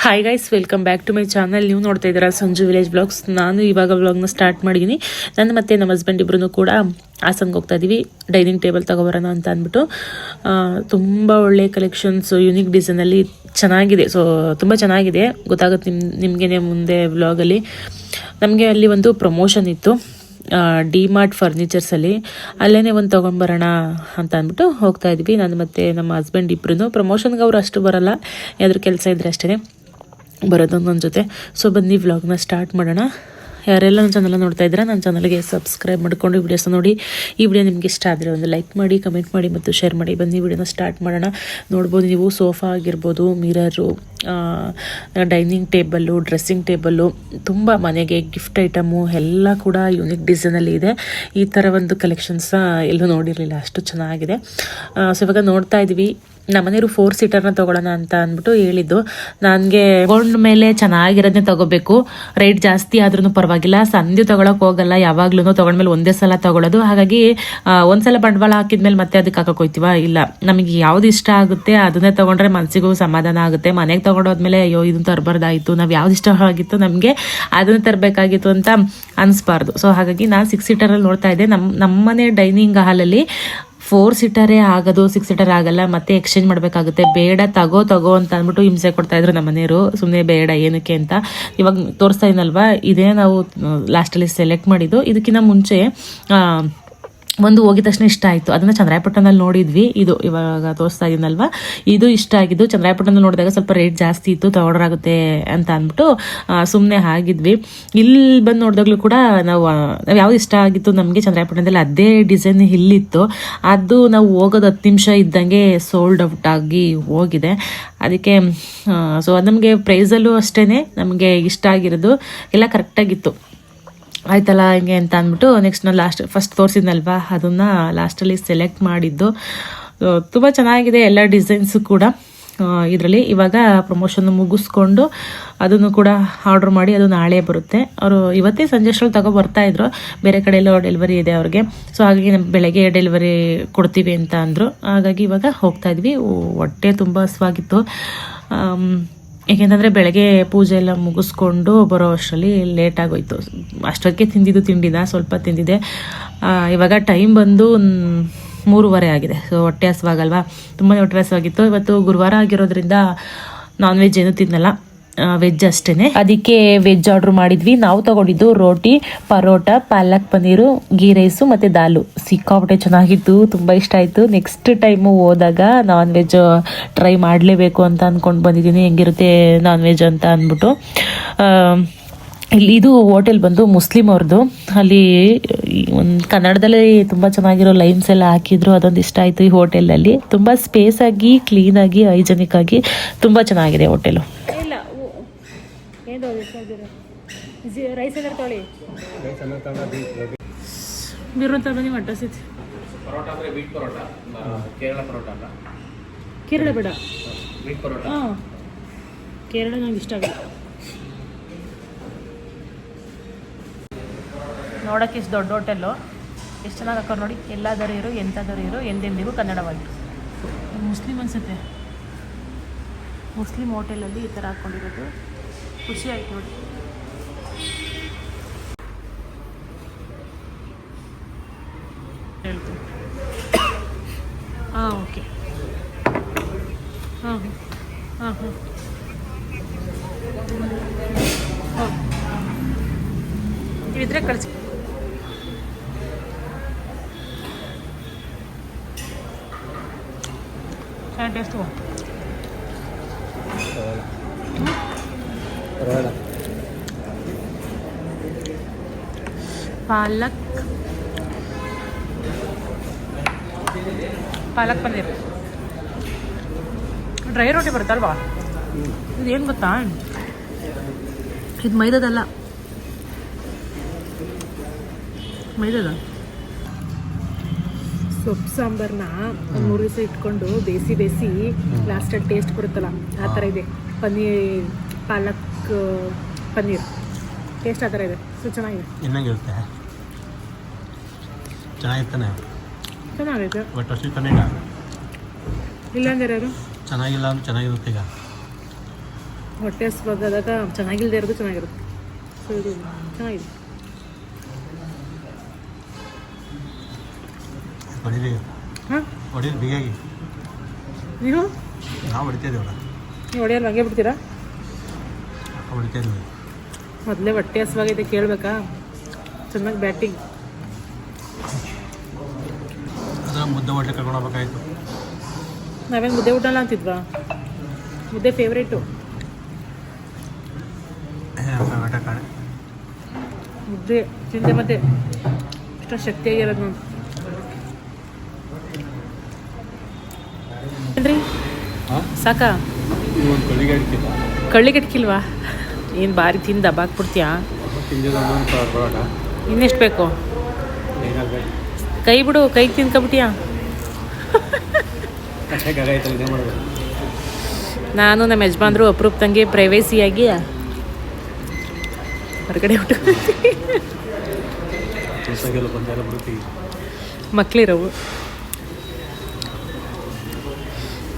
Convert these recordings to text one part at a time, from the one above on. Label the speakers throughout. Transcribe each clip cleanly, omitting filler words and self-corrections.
Speaker 1: Hi guys, welcome back to my channel. ನೀವು ನೋಡ್ತಾ ಇದ್ದೀರಾ ಸಂಜು ವಿಲೇಜ್ ಬ್ಲಾಗ್ಸ್. ನಾನು ಇವಾಗ ವ್ಲಾಗ್ನ ಸ್ಟಾರ್ಟ್ ಮಾಡಿದ್ದೀನಿ. ನನ್ನ ಮತ್ತು ನಮ್ಮ ಹಸ್ಬೆಂಡ್ ಇಬ್ಬರೂ ಕೂಡ ಹಾಸನ್ಗೆ ಹೋಗ್ತಾ ಇದ್ದೀವಿ. ಡೈನಿಂಗ್ ಟೇಬಲ್ ತಗೊಬರೋಣ ಅಂತ ಅಂದ್ಬಿಟ್ಟು. ತುಂಬ ಒಳ್ಳೆ ಕಲೆಕ್ಷನ್ಸ್, ಯೂನಿಕ್ ಡಿಸೈನಲ್ಲಿ ಚೆನ್ನಾಗಿದೆ. ಸೊ ತುಂಬ ಚೆನ್ನಾಗಿದೆ, ಗೊತ್ತಾಗುತ್ತೆ ನಿಮಗೇನೆ ಮುಂದೆ ವ್ಲಾಗಲ್ಲಿ. ನಮಗೆ ಅಲ್ಲಿ ಒಂದು ಪ್ರಮೋಷನ್ ಇತ್ತು ಡಿ-ಮಾರ್ಟ್ ಫರ್ನಿಚರ್ಸಲ್ಲಿ. ಅಲ್ಲೇ ಒಂದು ತೊಗೊಂಬರೋಣ ಅಂತ ಅಂದ್ಬಿಟ್ಟು ಹೋಗ್ತಾ ಇದ್ವಿ. ನಾನು ಮತ್ತು ನಮ್ಮ ಹಸ್ಬೆಂಡ್ ಇಬ್ಬರೂ. ಪ್ರಮೋಷನ್ಗೆ ಅವ್ರು ಅಷ್ಟು ಬರೋಲ್ಲ, ಯಾವ್ದಾದ್ರು ಕೆಲಸ ಇದ್ದರೆ ಅಷ್ಟೇ ಬರೋದು ನನ್ನ ಜೊತೆ. ಸೊ ಬನ್ನಿ ವ್ಲಾಗ್ನ ಸ್ಟಾರ್ಟ್ ಮಾಡೋಣ. ಯಾರೆಲ್ಲ ನನ್ನ ಚಾನಲ್ ನೋಡ್ತಾ ಇದ್ದೀರಾ, ನನ್ನ ಚಾನಲ್ಗೆ ಸಬ್ಸ್ಕ್ರೈಬ್ ಮಾಡಿಕೊಂಡು ವಿಡಿಯೋಸ್ ನೋಡಿ. ಈ ವಿಡಿಯೋ ನಿಮಗೆ ಇಷ್ಟ ಆದರೆ ಒಂದು ಲೈಕ್ ಮಾಡಿ, ಕಮೆಂಟ್ ಮಾಡಿ ಮತ್ತು ಶೇರ್ ಮಾಡಿ. ಬನ್ನಿ ವಿಡಿಯೋನ ಸ್ಟಾರ್ಟ್ ಮಾಡೋಣ. ನೋಡ್ಬೋದು ನೀವು, ಸೋಫಾ ಆಗಿರ್ಬೋದು, mirror, dining table, dressing table, ತುಂಬ ಮನೆಗೆ ಗಿಫ್ಟ್ ಐಟಮು ಎಲ್ಲ ಕೂಡ ಯೂನಿಕ್ ಡಿಸೈನಲ್ಲಿ ಇದೆ. ಈ ಥರ ಒಂದು ಕಲೆಕ್ಷನ್ಸ ಎಲ್ಲೂ ನೋಡಿರಲಿಲ್ಲ, ಅಷ್ಟು ಚೆನ್ನಾಗಿದೆ. ಸೊ ಇವಾಗ ನೋಡ್ತಾ ಇದ್ವಿ. ನಮ್ಮನೆಯವರು 4 ಸೀಟರ್ನ ತೊಗೊಳ್ಳೋಣ ಅಂತ ಅಂದ್ಬಿಟ್ಟು ಹೇಳಿದ್ದು. ನನಗೆ ತಗೊಂಡ ಮೇಲೆ ಚೆನ್ನಾಗಿರೋದನ್ನೇ ತೊಗೋಬೇಕು. ರೇಟ್ ಜಾಸ್ತಿ ಆದ್ರೂ ಪರವಾಗಿಲ್ಲ, ಸಂಧ್ಯು ತೊಗೊಳಕ್ಕೆ ಹೋಗಲ್ಲ. ಯಾವಾಗ್ಲೂ ತೊಗೊಂಡ್ಮೇಲೆ ಒಂದೇ ಸಲ ತೊಗೊಳ್ಳೋದು. ಹಾಗಾಗಿ ಒಂದ್ಸಲ ಬಂಡವಾಳ ಹಾಕಿದ್ಮೇಲೆ ಮತ್ತೆ ಅದಕ್ಕೆ ಹಾಕಕ್ಕೆ ಹೋಗ್ತೀವ. ಇಲ್ಲ, ನಮಗೆ ಯಾವ್ದು ಇಷ್ಟ ಆಗುತ್ತೆ ಅದನ್ನೇ ತೊಗೊಂಡ್ರೆ ಮನಸ್ಸಿಗೂ ಸಮಾಧಾನ ಆಗುತ್ತೆ. ಮನೆಗೆ ತೊಗೊಂಡೋದ್ಮೇಲೆ ಅಯ್ಯೋ ಇದನ್ನು ತರಬಾರ್ದಾಯಿತು, ನಾವು ಯಾವ್ದು ಇಷ್ಟ ಆಗಿತ್ತು ನಮಗೆ ಅದನ್ನು ತರಬೇಕಾಗಿತ್ತು ಅಂತ ಅನಿಸ್ಬಾರ್ದು. ಸೊ ಹಾಗಾಗಿ ನಾನು 6 ಸೀಟರಲ್ಲಿ ನೋಡ್ತಾ ಇದ್ದೆ. ನಮ್ಮನೆ ಡೈನಿಂಗ್ ಹಾಲಲ್ಲಿ 4 ಸೀಟರೇ ಆಗೋದು, 6 ಸೀಟರ್ ಆಗಲ್ಲ. ಮತ್ತೆ ಎಕ್ಸ್ಚೇಂಜ್ ಮಾಡಬೇಕಾಗುತ್ತೆ. ಬೇಡ ತಗೋ ಅಂತ ಅಂದ್ಬಿಟ್ಟು ಹಿಂಸೆ ಕೊಡ್ತಾ ಇದ್ರು ನಮ್ಮ ಮನೆಯವರು. ಸುಮ್ಮನೆ ಬೇಡ ಏನಕ್ಕೆ ಅಂತ. ಇವಾಗ ತೋರಿಸ್ತಾ ಇದೀನಲ್ವಾ, ಇದೇ ನಾವು ಲಾಸ್ಟಲ್ಲಿ ಸೆಲೆಕ್ಟ್ ಮಾಡಿದ್ದು. ಇದಕ್ಕಿಂತ ಮುಂಚೆ ಒಂದು ಹೋಗಿದ ತಕ್ಷಣ ಇಷ್ಟ ಆಯಿತು, ಅದನ್ನು ಚಂದ್ರಾಯಪಟ್ಟಣದಲ್ಲಿ ನೋಡಿದ್ವಿ. ಇದು ಇವಾಗ ತೋರಿಸ್ತಾ ಇದೀನಲ್ವಾ, ಇದು ಇಷ್ಟ ಆಗಿದ್ದು. ಚಂದ್ರಾಯಪಟ್ಟಣದಲ್ಲಿ ನೋಡಿದಾಗ ಸ್ವಲ್ಪ ರೇಟ್ ಜಾಸ್ತಿ ಇತ್ತು, ತಗೊಳೋರಾಗುತ್ತೆ ಅಂತ ಅಂದ್ಬಿಟ್ಟು ಸುಮ್ಮನೆ ಆಗಿದ್ವಿ. ಇಲ್ಲಿ ಬಂದು ನೋಡಿದಾಗಲೂ ಕೂಡ ನಾವು ಯಾವ್ದು ಇಷ್ಟ ಆಗಿತ್ತು ನಮಗೆ ಚಂದ್ರಾಯಪಟ್ಟಣದಲ್ಲಿ, ಅದೇ ಡಿಸೈನ್ ಇಲ್ಲಿತ್ತು. ಅದು ನಾವು ಹೋಗೋದು 10 ನಿಮಿಷ ಇದ್ದಂಗೆ ಸೋಲ್ಡ್ ಔಟ್ ಆಗಿ ಹೋಗಿದೆ. ಅದಕ್ಕೆ ಸೊ ಅದು ನಮಗೆ ಪ್ರೈಸಲ್ಲೂ ಅಷ್ಟೇ ನಮಗೆ ಇಷ್ಟ ಆಗಿರೋದು ಎಲ್ಲ ಕರೆಕ್ಟಾಗಿತ್ತು. ಆಯ್ತಲ್ಲ ಹಿಂಗೆ ಅಂತ ಅಂದ್ಬಿಟ್ಟು ನೆಕ್ಸ್ಟ್ ನಾನು ಫಸ್ಟ್ ತೋರಿಸಿದ್ನಲ್ವಾ, ಅದನ್ನು ಲಾಸ್ಟಲ್ಲಿ ಸೆಲೆಕ್ಟ್ ಮಾಡಿದ್ದು. ತುಂಬ ಚೆನ್ನಾಗಿದೆ ಎಲ್ಲ ಡಿಸೈನ್ಸು ಕೂಡ ಇದರಲ್ಲಿ. ಇವಾಗ ಪ್ರಮೋಷನ್ ಮುಗಿಸ್ಕೊಂಡು ಅದನ್ನು ಕೂಡ ಆರ್ಡ್ರ್ ಮಾಡಿ ಅದು ನಾಳೆ ಬರುತ್ತೆ. ಅವರು ಇವತ್ತೇ ಸಂಜೆ ಅಷ್ಟರಲ್ಲಿ ಬರ್ತಾಯಿದ್ರು. ಬೇರೆ ಕಡೆ ಎಲ್ಲ ಡೆಲಿವರಿ ಇದೆ ಅವ್ರಿಗೆ. ಸೊ ಹಾಗಾಗಿ ಬೆಳಗ್ಗೆ ಡೆಲಿವರಿ ಕೊಡ್ತೀವಿ ಅಂತ ಅಂದರು. ಹಾಗಾಗಿ ಇವಾಗ ಹೋಗ್ತಾ ಇದ್ವಿ. ಹೊಟ್ಟೆ ತುಂಬ ಹಸಿವಾಗಿತ್ತು. ಏಕೆಂತಂದರೆ ಬೆಳಗ್ಗೆ ಪೂಜೆ ಎಲ್ಲ ಮುಗಿಸ್ಕೊಂಡು ಬರೋ ಅಷ್ಟರಲ್ಲಿ ಲೇಟ್ ಆಗೋಯ್ತು. ಅಷ್ಟೊತ್ತಿಗೆ ತಿಂದಿದ್ದು ತಿಂಡಿನ ಸ್ವಲ್ಪ ತಿಂದಿದ್ದೆ. ಇವಾಗ ಟೈಮ್ ಬಂದು 3:30 ಆಗಿದೆ. ಸೊ ಹೊಟ್ಟೆ ಹಸುವಾಗಲ್ವಾ, ತುಂಬಾ ಹೊಟ್ಟೆ ಹಸುವಾಗಿತ್ತು. ಇವತ್ತು ಗುರುವಾರ ಆಗಿರೋದ್ರಿಂದ ನಾನ್ ವೆಜ್ ಏನೂ ತಿನ್ನಲ್ಲ, ವೆಜ್ ಅಷ್ಟೇ. ಅದಕ್ಕೆ ವೆಜ್ ಆರ್ಡ್ರ್ ಮಾಡಿದ್ವಿ. ನಾವು ತಗೊಂಡಿದ್ದು ರೋಟಿ, ಪರೋಟ, ಪಾಲಕ್ ಪನ್ನೀರು, ಗೀ ರೈಸು ಮತ್ತು ದಾಲು. ಸಿಕ್ಕಾಪಟ್ಟೆ ಚೆನ್ನಾಗಿತ್ತು, ತುಂಬ ಇಷ್ಟ ಆಯಿತು. ನೆಕ್ಸ್ಟ್ ಟೈಮು ಹೋದಾಗ ನಾನ್ ವೆಜ್ ಟ್ರೈ ಮಾಡಲೇಬೇಕು ಅಂತ ಅಂದ್ಕೊಂಡು ಬಂದಿದ್ದೀನಿ, ಹೆಂಗಿರುತ್ತೆ ನಾನ್ ವೆಜ್ ಅಂತ ಅಂದ್ಬಿಟ್ಟು. ಇದು ಹೋಟೆಲ್ ಬಂದು ಮುಸ್ಲಿಮ್ ಅವ್ರದ್ದು. ಅಲ್ಲಿ ಒಂದು ಕನ್ನಡದಲ್ಲಿ ತುಂಬ ಚೆನ್ನಾಗಿರೋ ಲೈನ್ಸ್ ಎಲ್ಲ ಹಾಕಿದ್ರು, ಅದೊಂದು ಇಷ್ಟ ಆಯಿತು. ಈ ಹೋಟೆಲಲ್ಲಿ ತುಂಬ ಸ್ಪೇಸ್ ಆಗಿ, ಕ್ಲೀನಾಗಿ, ಹೈಜೆನಿಕ್ ಆಗಿ ತುಂಬ ಚೆನ್ನಾಗಿದೆ ಹೋಟೆಲು. ರೈಸ್ ಎಲ್ಲ ತೊಳಿ ಬಿರುವಂತ ಬನ್ನಿ ಮಟ್ಟಸಿತ್ತು. ಕೇರಳ ಬೇಡ, ಹಾಂ ಕೇರಳ ನಂಗೆ ಇಷ್ಟ ಆಗುತ್ತೆ. ನೋಡೋಕ್ಕೆ ಇಷ್ಟು ದೊಡ್ಡ ಹೋಟೆಲ್ಲು, ಎಷ್ಟು ಚೆನ್ನಾಗಿ ಹಾಕೋರು ನೋಡಿ. ಎಲ್ಲಾದರೂ ಇರು, ಎಂಥಾದರೂ ಇರು, ಎಂದೆಂದಿಗೂ ಕನ್ನಡವಾಗಿರು. ಮುಸ್ಲಿಮ್ ಅನಿಸುತ್ತೆ, ಮುಸ್ಲಿಮ್ ಹೋಟೆಲಲ್ಲಿ ಈ ಥರ ಹಾಕ್ಕೊಂಡಿರೋದು ಖುಷಿ ಆಯ್ತು ನೋಡಿ. ಹೇಳ್ತೀನಿ. ಹಾಂ ಓಕೆ, ಹಾಂ ಹಾಂ ಹಾಂ ಹಾಂ ಇವಿದ್ರೆ ಕಳಿಸಿ. ಚೆನ್ನಾಗಿ ಟೇಸ್ಟು. ಪಾಲಕ್ ಪನ್ನೀರ್, ಡ್ರೈ ರೋಟಿ ಬರುತ್ತಲ್ವಾ, ಇದು ಏನು ಗೊತ್ತಾ, ಇದು ಮೈದಾದಲ್ಲ, ಮೈದಾದ. ಸೊಪ್ಪು ಸಾಂಬಾರನ್ನ 3 ದಿವಸ ಇಟ್ಕೊಂಡು ಬೇಯಿಸಿ ಲಾಸ್ಟಲ್ಲಿ ಟೇಸ್ಟ್ ಬರುತ್ತಲ್ಲ, ಆ ಥರ ಇದೆ. ಪಾಲಕ್ ಪನ್ನೀರ್ ಟೇಸ್ಟ್ ಆ ಥರ ಇದೆ. ಸೊ ಚೆನ್ನಾಗಿದೆ, ಚೆನ್ನಾಗೈತೆ.
Speaker 2: ಬಟ್ ಅಷ್ಟು ಚೆನ್ನಾಗಿಲ್ಲ,
Speaker 1: ಇಲ್ಲಾಂದ್ರೆ ಯಾರು
Speaker 2: ಚೆನ್ನಾಗಿಲ್ಲ, ಚೆನ್ನಾಗಿರುತ್ತೆ. ಈಗ
Speaker 1: ಹೊಟ್ಟೆ ಹಸ್ವಾಗದಾಗ ಚೆನ್ನಾಗಿಲ್ಲದೆ ಇರೋದು ಚೆನ್ನಾಗಿರುತ್ತೆ. ಸೊ ಇದು ಚೆನ್ನಾಗಿದೆ. ಹಾಂ ನೀವು ಹೊಡೆಯಲ್ಲ ಹಂಗೆ ಬಿಡ್ತೀರಾ? ಮೊದಲೇ ಹೊಟ್ಟೆ ಹಸ್ವಾಗೈತೆ ಕೇಳಬೇಕಾ? ಚೆನ್ನಾಗಿ ಬ್ಯಾಟಿಂಗ್.
Speaker 2: ಮುದ್ದೆ ಹೋಟ್ಲಿಗೆ ಕರ್ಕೊಂಡು ಹೋಗ್ಬೇಕಾಯ್ತು.
Speaker 1: ನಾವೇನು ಮುದ್ದೆ ಊಟಲ್ಲ ಅಂತಿದ್ವಾ? ಮುದ್ದೆ ಫೇವ್ರೇಟು. ಮುದ್ದೆ ತಿಂದೆ ಮತ್ತೆ ಇಷ್ಟ ಶಕ್ತಿಯಾಗಿರೋದು ನಾನು. ಏನ್ರಿ ಸಾಕಾ? ಕಳ್ಳಿ ಕಟ್ಕಿಲ್ವಾ? ಏನು ಭಾರಿ ತಿಂದು ದಬ್ಬಾಕ್ಬಿಡ್ತೀಯಾ? ಇನ್ನೆಷ್ಟು ಬೇಕು? ಕೈ ಬಿಡು, ಕೈ ತಿನ್ಕೊಬಿಟ್ಟಿಯಾ? ನಾನು ನಮ್ಮ ಯಜಮಾನ್ರು ಅಪರೂಪದಂಗೆ ಪ್ರೈವೇಸಿಯಾಗಿ ಹೊರಗಡೆ ಊಟ ಮಕ್ಕಳಿರೋವು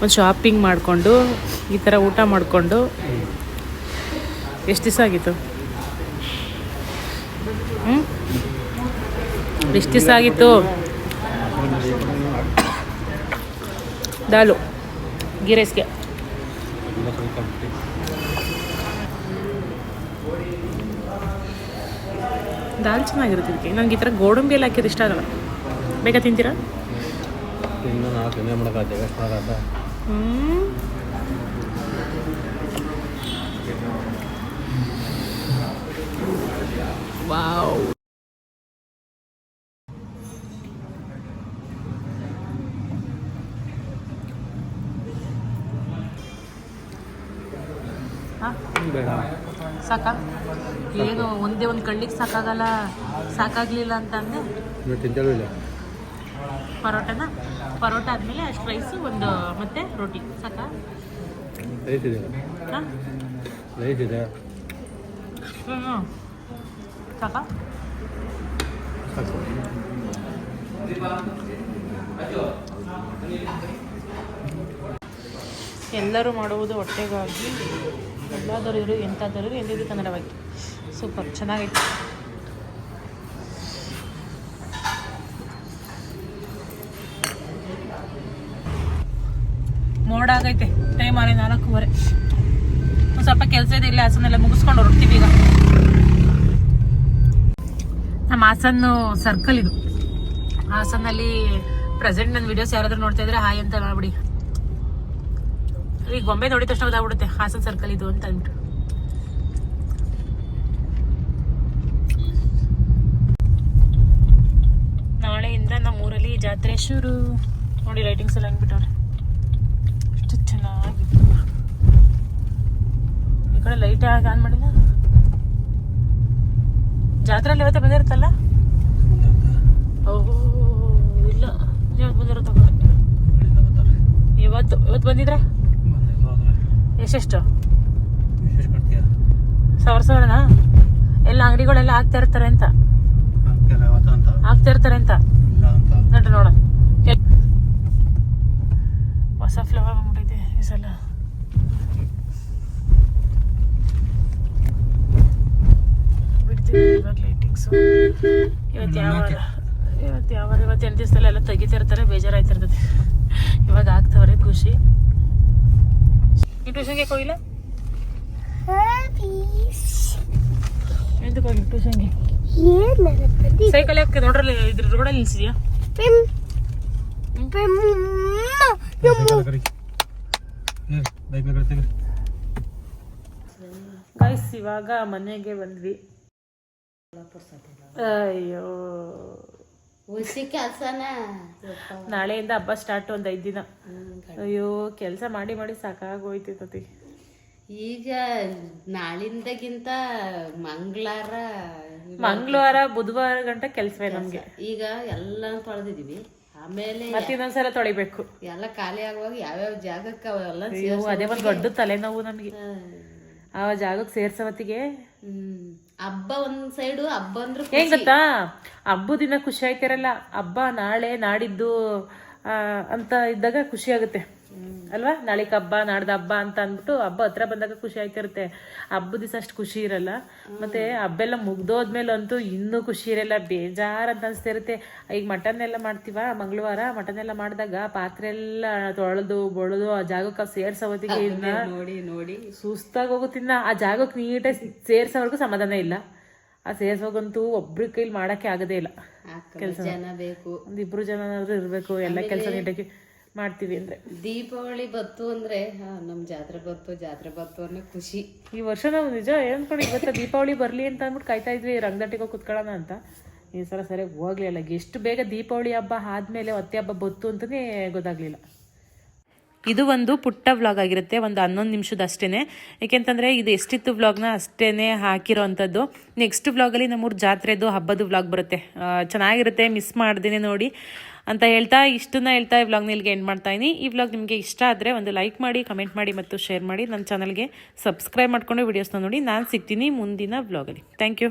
Speaker 1: ಒಂದು ಶಾಪಿಂಗ್ ಮಾಡಿಕೊಂಡು ಈ ಥರ ಊಟ ಮಾಡಿಕೊಂಡು ಎಷ್ಟು ದಿವಸ ಆಗಿತ್ತು? ಎಷ್ಟು ದಿವಸ ಆಗಿತ್ತು? ದಾಲು ಗೀ ರೈಸ್ಗೆ ದಾಲ್ ಚೆನ್ನಾಗಿರುತ್ತೆ. ಇದಕ್ಕೆ ನನಗೆ ಈ ಥರ ಗೋಡಂಬಿ ಎಲ್ಲ ಹಾಕಿದ್ರೆ ಇಷ್ಟ ಆಗಲ್ಲ. ಬೇಗ ತಿಂತೀರಾ? ವಾವ್. ಸಾಕಾ? ಏನು ಒಂದೇ ಒಂದು ಕಳ್ಳಿಗೆ ಸಾಕಾಗಲ್ಲ, ಸಾಕಾಗಲಿಲ್ಲ ಅಂತಂದೆ. ಪರೋಟನ ಪರೋಟ ಆದಮೇಲೆ ಅಷ್ಟು ರೈಸು ಒಂದು ಮತ್ತೆ ರೋಟಿ ಸಾಕಾ? ಹಾಂ ಸಾಕಾ? ಎಲ್ಲರೂ ಮಾಡುವುದು ಹೊಟ್ಟೆಗಾಗಿ, ಎಲ್ಲಾದರೂ ಇರು ಎಂತಾದರೂ ಎಂದಿದ್ದು ಕನ್ನಡವಾಗಿ. ಸೂಪರ್, ಚೆನ್ನಾಗೈತೆ. ಮೋಡ ಆಗೈತೆ. ಟೈಮ್ ಆಗಿ 4:15. ಒಂದು ಸ್ವಲ್ಪ ಕೆಲಸ ಇದೆ, ಇಲ್ಲಿ ಹಾಸನೆಲ್ಲ ಮುಗಿಸ್ಕೊಂಡು ಹೊರಡ್ತೀವಿ ಈಗ. ನಮ್ಮ ಹಾಸನ್ನು ಸರ್ಕಲ್ ಇದು. ಹಾಸನಲ್ಲಿ ಪ್ರೆಸೆಂಟ್ ನನ್ನ ವಿಡಿಯೋಸ್ ಯಾರಾದ್ರೂ ನೋಡ್ತಾ ಇದ್ರೆ ಹಾಯ್ ಅಂತ ಮಾಡ್ಬಿಡಿ. ಈಗ ಗೊಂಬೆ ನೋಡಿದ ತಕ್ಷಣ ಗೊತ್ತಾಗ್ಬಿಡುತ್ತೆ ಹಾಸನ್ ಸರ್ಕಲ್ ಇದು ಅಂತ ಅಂದ್ಬಿಟ್ಟು. ನಾಳೆಯಿಂದ ನಮ್ಮ ಊರಲ್ಲಿ ಜಾತ್ರೆ ಶುರು. ನೋಡಿ ಲೈಟಿಂಗ್ಸ್ ಎಲ್ಲ ಹಂಗ್ಬಿಟ್ಟವ್ರೆ, ಎಷ್ಟು ಚೆನ್ನಾಗಿತ್ತು. ಈ ಕಡೆ ಲೈಟ್ ಆನ್ ಮಾಡಿಲ್ಲ. ಜಾತ್ರೆಯಲ್ಲಿ ಇವತ್ತೇ ಬಂದಿರುತ್ತಲ್ಲ? ಓಹೋ ಇಲ್ಲ, ಇವತ್ತು ಬಂದಿರುತ್ತೆ. ಇವತ್ತು ಬಂದಿದ್ರೆ ಎಷ್ಟೆಷ್ಟು? 1,000 ಎಲ್ಲ ಅಂಗಡಿಗಳೆಲ್ಲ ಆಗ್ತಾ ಇರ್ತಾರೆ ಅಂತ ನೋಡ್ರಿ. ನೋಡ ಹೊಸ ಫ್ಲೇವರ್ ಬಂದ್ಬಿಟ್ಟೈತೆ ಈ ಸಲ. ಬಿಡ್ತೀವಿ ಇವಾಗ ಲೈಟಿಂಗ್ಸು. ಇವತ್ತು 8 ದಿವಸದಲ್ಲೆಲ್ಲ ತೆಗಿತಾ ಇರ್ತಾರೆ, ಬೇಜಾರಾಯ್ತಿರ್ತದೆ. ಇವಾಗ ಆಗ್ತವ್ರೆ, ಖುಷಿ. ಟ್ಯೂಷನ್ಗೆ ಹೋಗಿಲ್ಲ? ಎಂತಕ್ಕೆ ಹೋಗಿ ಟ್ಯೂಷನ್ಗೆ? ಸೈಕಲ್ ಯಾಕೆ ನೋಡ್ರಲ್ಲಿ ಇದ್ರ ರೋಡಲ್ಲಿ ನಿಲ್ಸಿದ್ಯಾ? ಗೈಸ್ ಇವಾಗ ಮನೆಗೆ ಬಂದ್ವಿ. ಅಯ್ಯೋ ನಾಳೆಯಿಂದ ಹಬ್ಬ ಸ್ಟಾರ್ಟ್ ಒಂದು 5 ದಿನ. ಅಯ್ಯೋ ಕೆಲಸ ಮಾಡಿ ಮಾಡಿ ಸಾಕಾಗೋಯ್ತೈತಿ.
Speaker 3: ಈಗ ನಾಳಿಂದಗಿಂತ
Speaker 1: ಮಂಗಳವಾರ ಬುಧವಾರ ಗಂಟ ಕೆಲಸವೇ ನಮ್ಗೆ.
Speaker 3: ಈಗ ಎಲ್ಲ ತೊಳೆದಿದೀವಿ, ಆಮೇಲೆ
Speaker 1: ಮತ್ತೆ ಇನ್ನೊಂದ್ಸಲ ತೊಳಿಬೇಕು.
Speaker 3: ಎಲ್ಲ ಖಾಲಿ ಆಗುವಾಗ ಯಾವ್ಯಾವ ಜಾಗಕ್ಕೆ ಅವೆಲ್ಲ
Speaker 1: ಅದೇ ಒಂದು ದೊಡ್ಡ ತಲೆನೋವು ನಮ್ಗೆ. ಆ ಜಾಗಕ್ಕೆ ಸೇರ್ಸೋ ಹೊತ್ತಿಗೆ
Speaker 3: ಹಬ್ಬ ಒಂದ್ ಸೈಡು. ಹಬ್ಬ ಅಂದ್ರೆ
Speaker 1: ಏನ್ ಗೊತ್ತಾ, ಹಬ್ಬದ ದಿನ ಖುಷಿ ಆಯ್ತಿರಲ್ಲ, ಹಬ್ಬ ನಾಳೆ ನಾಡಿದ್ದು ಅಂತ ಇದ್ದಾಗ ಖುಷಿ ಆಗುತ್ತೆ. ಅಲ್ವಾ ನಾಳೆಗೆ ಹಬ್ಬ ನಾಡ್ದು ಹಬ್ಬ ಅಂತ ಅಂದ್ಬಿಟ್ಟು ಹಬ್ಬ ಹತ್ರ ಬಂದಾಗ ಖುಷಿ ಆಯ್ತಿರುತ್ತೆ. ಹಬ್ಬದ ದಿವಸ ಅಷ್ಟು ಖುಷಿ ಇರಲ್ಲ. ಮತ್ತೆ ಹಬ್ಬ ಎಲ್ಲ ಮುಗ್ದೋದ್ಮೇಲೆ ಅಂತೂ ಇನ್ನೂ ಖುಷಿ ಇರಲ್ಲ, ಬೇಜಾರು ಅಂತ ಅನಿಸ್ತಿರುತ್ತೆ. ಈಗ ಮಟನ್ ಎಲ್ಲ ಮಾಡ್ತೀವ ಮಂಗಳವಾರ, ಮಟನ್ ಎಲ್ಲ ಮಾಡಿದಾಗ ಪಾತ್ರೆ ಎಲ್ಲ ತೊಳೆದು ಬೊಳೆದು ಆ ಜಾಗಕ್ಕೆ ಸೇರ್ಸೋ ಹೊತ್ತಿಗೆ ಇನ್ನ
Speaker 3: ನೋಡಿ ನೋಡಿ
Speaker 1: ಸುಸ್ತಾಗಿ ಹೋಗುತ್ತಿನ್ನ ಆ ಜಾಗಕ್ಕೆ ನೀಟಾಗಿ ಸೇರ್ಸೋವರೆಗೂ ಸಮಾಧಾನ ಇಲ್ಲ. ಆ ಸೇರ್ಸೋಗಂತೂ ಒಬ್ರ ಕೈಲಿ ಮಾಡೋಕ್ಕೆ ಆಗೋದೇ ಇಲ್ಲ.
Speaker 3: ಕೆಲಸ ಜನ ಬೇಕು,
Speaker 1: ಒಂದಿಬ್ರು ಜನ ಇರಬೇಕು, ಎಲ್ಲ ಕೆಲಸ ನೀಟಾಗಿ ಮಾಡ್ತೀವಿ ಅಂದರೆ.
Speaker 3: ದೀಪಾವಳಿ ಬತ್ತು ಅಂದ್ರೆ ನಮ್ಮ ಜಾತ್ರೆ ಬತ್ತು ಅನ್ನೋ ಖುಷಿ.
Speaker 1: ಈ ವರ್ಷ ನಾವು ನಿಜ ಏನ್ಕೊಂಡು ಇವತ್ತು ದೀಪಾವಳಿ ಬರಲಿ ಅಂತ ಅಂದ್ಬಿಟ್ಟು ಕಾಯ್ತಾ ಇದ್ವಿ, ರಂಗದಟ್ಟಿಗೆ ಹೋಗಿ ಕುತ್ಕೊಳ್ಳೋಣ ಅಂತ. ಈ ಸಲ ಸರಿಯಾಗಿ ಹೋಗ್ಲಿಲ್ಲ. ಎಷ್ಟು ಬೇಗ ದೀಪಾವಳಿ ಹಬ್ಬ ಆದಮೇಲೆ ಹೊತ್ತೆ ಹಬ್ಬ ಬತ್ತು ಅಂತಲೇ ಗೊತ್ತಾಗಲಿಲ್ಲ. ಇದು ಒಂದು ಪುಟ್ಟ ವ್ಲಾಗ್ ಆಗಿರುತ್ತೆ, ಒಂದು 11 ನಿಮಿಷದ ಅಷ್ಟೇ. ಏಕೆಂತಂದರೆ ಇದು ಎಷ್ಟಿತ್ತು ವ್ಲಾಗ್ನ ಅಷ್ಟೇ ಹಾಕಿರೋ ಅಂಥದ್ದು. ನೆಕ್ಸ್ಟ್ ವ್ಲಾಗಲ್ಲಿ ನಮ್ಮೂರು ಜಾತ್ರೆದು ಹಬ್ಬದ ವ್ಲಾಗ್ ಬರುತ್ತೆ, ಚೆನ್ನಾಗಿರುತ್ತೆ, ಮಿಸ್ ಮಾಡ್ದೇನೆ ನೋಡಿ ಅಂತ ಹೇಳ್ತಾ ಇಷ್ಟನ್ನ ಹೇಳ್ತಾ ಈ ವ್ಲಾಗ್ನ ಇಲ್ಲಿಗೆ ಎಂಡ್ ಮಾಡ್ತಾಯಿನಿ. ಈ ವ್ಲಾಗ್ ನಿಮಗೆ ಇಷ್ಟ ಆದರೆ ಒಂದು ಲೈಕ್ ಮಾಡಿ, ಕಮೆಂಟ್ ಮಾಡಿ ಮತ್ತು ಶೇರ್ ಮಾಡಿ. ನನ್ನ ಚಾನಲ್ಗೆ ಸಬ್ಸ್ಕ್ರೈಬ್ ಮಾಡಿಕೊಂಡು ವೀಡಿಯೋಸ್ನ ನೋಡಿ. ನಾನು ಸಿಗ್ತೀನಿ ಮುಂದಿನ ವ್ಲಾಗಲ್ಲಿ. Thank you.